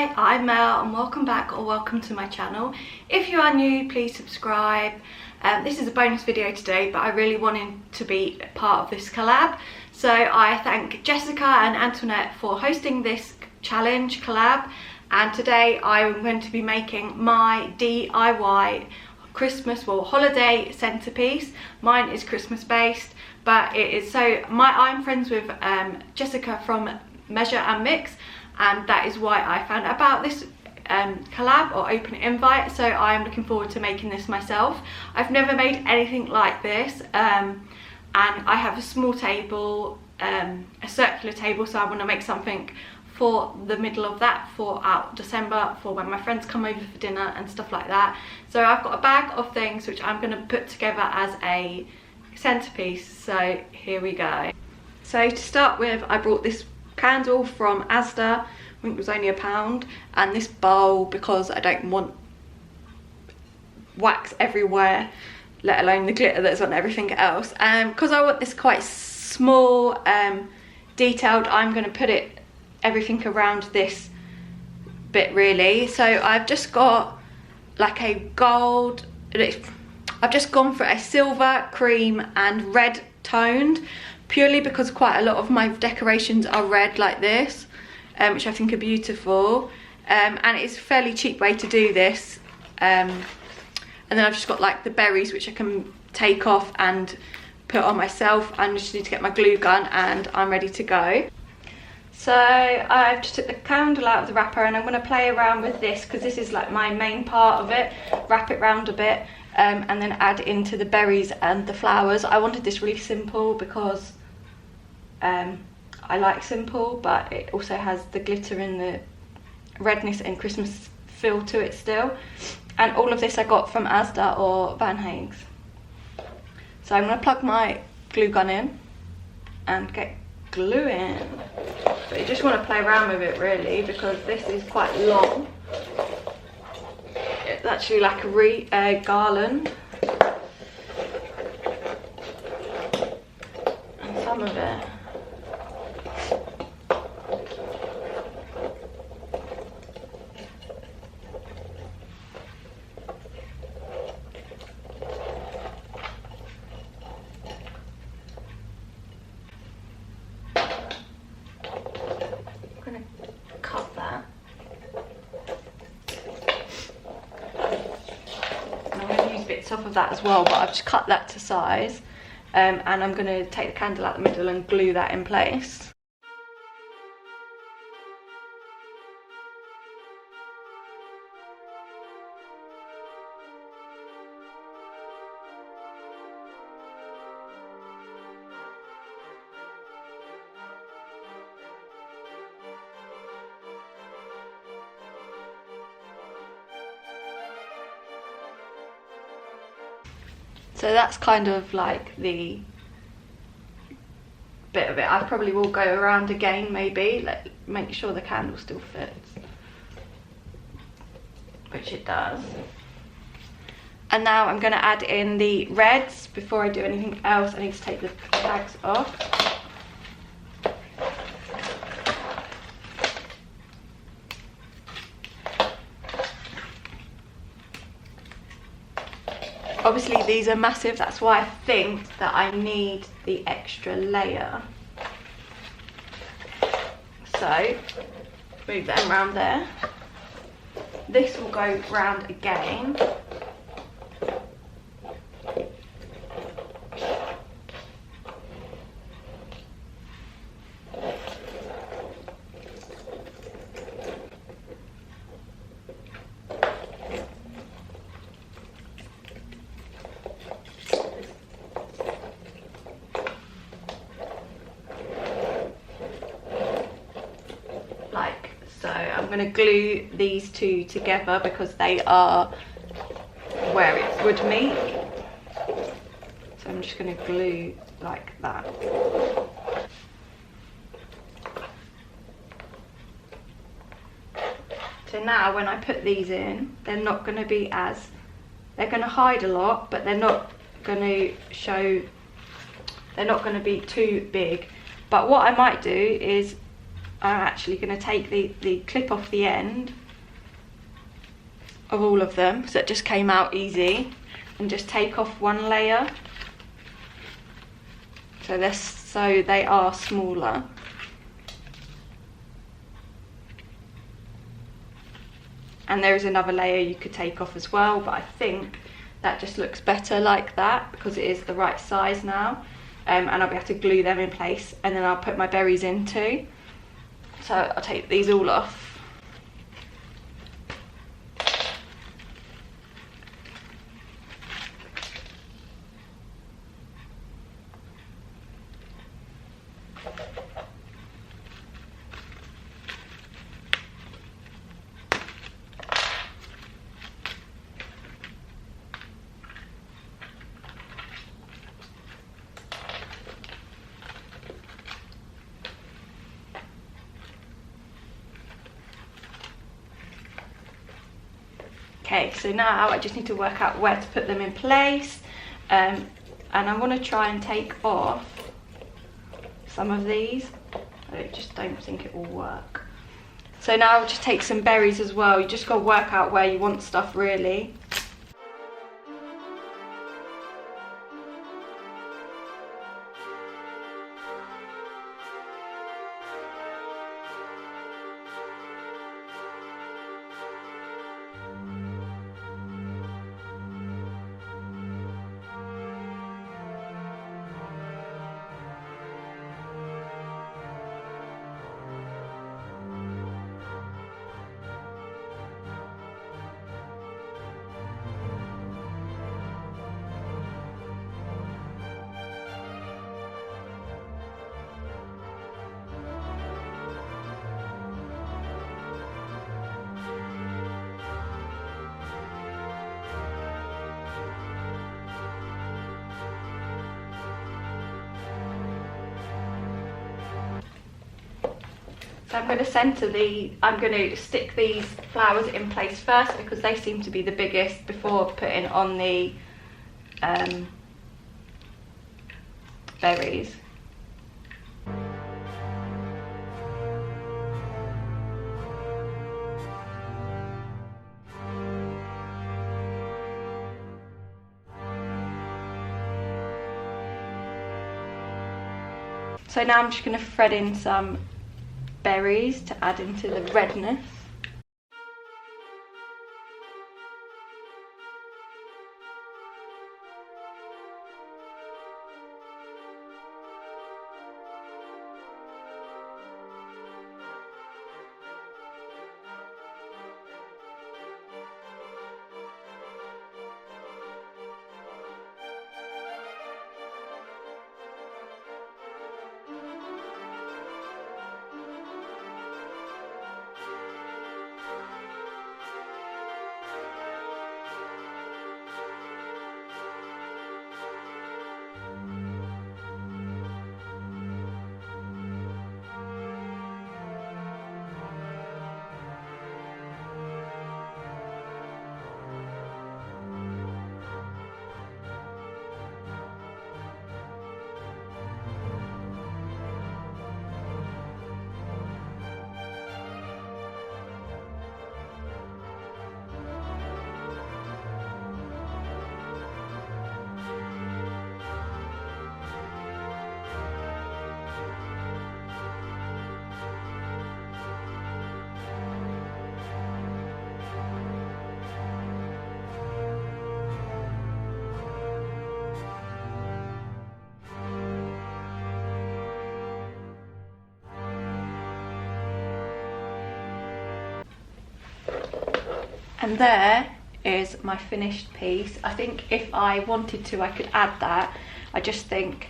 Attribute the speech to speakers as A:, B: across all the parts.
A: Hi, I'm Mel and welcome back or welcome to my channel. If you are new, please subscribe. This is a bonus video today, but I really wanted to be part of this collab. So I thank Jessica and Antoinette for hosting this challenge collab. And today I'm going to be making my DIY Christmas, well, holiday centerpiece. Mine is Christmas based, but it is I'm friends with Jessica from Measure and Mix, and that is why I found out about this collab or open invite. So I'm looking forward to making this myself. I've never made anything like this, and I have a small table, a circular table, so I want to make something for the middle of that for out December, for when my friends come over for dinner and stuff like that. So I've got a bag of things which I'm going to put together as a centerpiece. So here we go. So to start with, I brought this candle from Asda. I think it was only £1, and this bowl because I don't want wax everywhere, let alone the glitter that's on everything else. Because I want this quite small, detailed, I'm going to put everything around this bit really. So I've just got like a gold, I've just gone for a silver, cream and red toned, purely because quite a lot of my decorations are red like this, which I think are beautiful, and it's a fairly cheap way to do this. And then I've just got like the berries which I can take off and put on myself. I just need to get my glue gun and I'm ready to go. So I've just took the candle out of the wrapper and I'm going to play around with this because this is like my main part of it. Wrap it round a bit, and then add into the berries and the flowers. I wanted this really simple because I like simple, but it also has the glitter and the redness and Christmas feel to it still. And all of this I got from Asda or Van Haeg's. So I'm going to plug my glue gun in and get gluing. But you just want to play around with it really because this is quite long. It's actually like a garland, and some of it off of that as well, but I've just cut that to size, and I'm going to take the candle out the middle and glue that in place. So that's kind of like the bit of it. I probably will go around again maybe, make sure the candle still fits, which it does. And now I'm going to add in the reds. Before I do anything else, I need to take the tags off. Obviously these are massive, that's why I think that I need the extra layer. So move them around there. This will go round again. I'm going to glue these two together because they are where it would meet. So I'm just going to glue like that. So now when I put these in, they're not going to be they're going to hide a lot, but they're not going to they're not going to be too big. But what I might do is I'm actually going to take the clip off the end of all of them, so it just came out easy, and just take off one layer so they are smaller. And there is another layer you could take off as well, but I think that just looks better like that because it is the right size now. And I'll be able to glue them in place, and then I'll put my berries in too. So I'll take these all off. Okay, so now I just need to work out where to put them in place, and I want to try and take off some of these. I just don't think it will work. So now I'll just take some berries as well. You just got to work out where you want stuff really. So I'm going to stick these flowers in place first because they seem to be the biggest before putting on the berries. So now I'm just going to thread in some berries to add into the redness. And there is my finished piece. I think if I wanted to, I could add that. I just think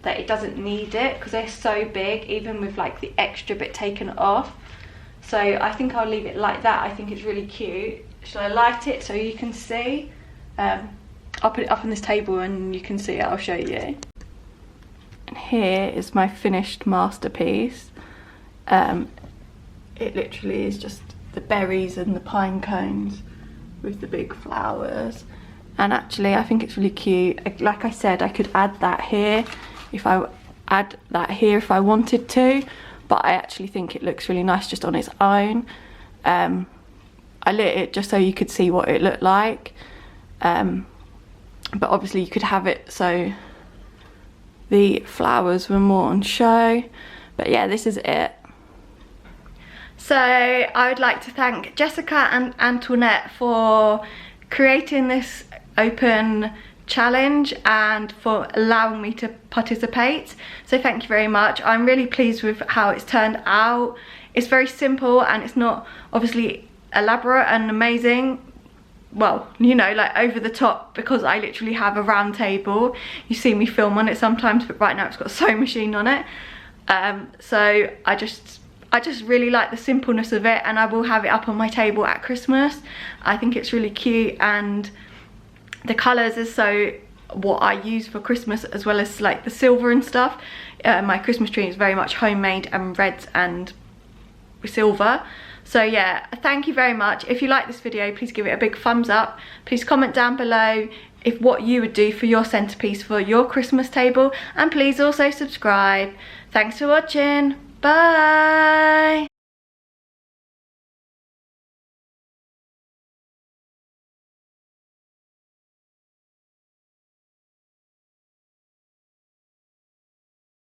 A: that it doesn't need it because they're so big, even with like the extra bit taken off. So I think I'll leave it like that. I think it's really cute. Shall I light it so you can see? I'll put it up on this table and you can see it. I'll show you. And here is my finished masterpiece. It literally is just the berries and the pine cones with the big flowers. And actually I think it's really cute. Like I said, I could add that here if I wanted to, but I actually think it looks really nice just on its own. I lit it just so you could see what it looked like, but obviously you could have it so the flowers were more on show. But yeah, this is it. So I would like to thank Jessica and Antoinette for creating this open challenge and for allowing me to participate. So thank you very much. I'm really pleased with how it's turned out. It's very simple and it's not obviously elaborate and amazing, well, you know, like over the top, because I literally have a round table. You see me film on it sometimes, but right now it's got a sewing machine on it. So I just really like the simpleness of it, and I will have it up on my table at Christmas. I think it's really cute, and the colours is so what I use for Christmas, as well as like the silver and stuff. My Christmas tree is very much homemade and reds and silver. So yeah, thank you very much. If you like this video, please give it a big thumbs up. Please comment down below if what you would do for your centerpiece for your Christmas table, and please also subscribe. Thanks for watching. Bye.